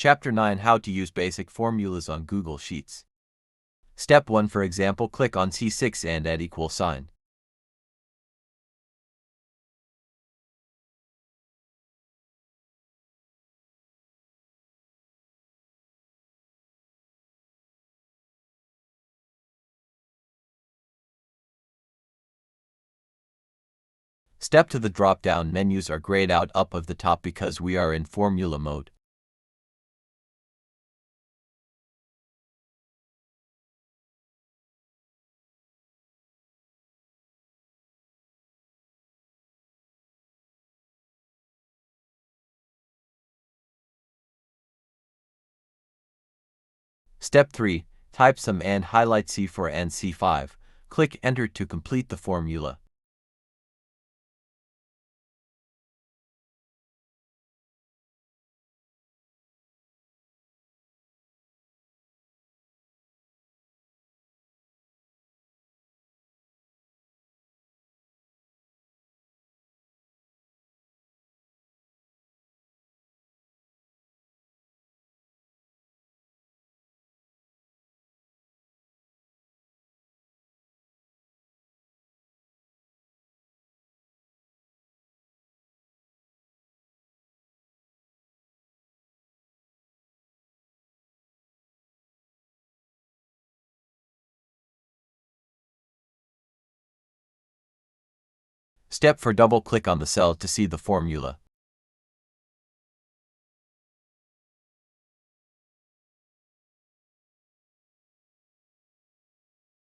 Chapter 9: How to use basic formulas on Google Sheets. Step 1. For example, click on C6 and add equal sign. Step 2. The drop-down menus are grayed out up of the top because we are in formula mode. Step 3. Type sum and highlight C4 and C5. Click Enter to complete the formula. Step 4. Double-click on the cell to see the formula.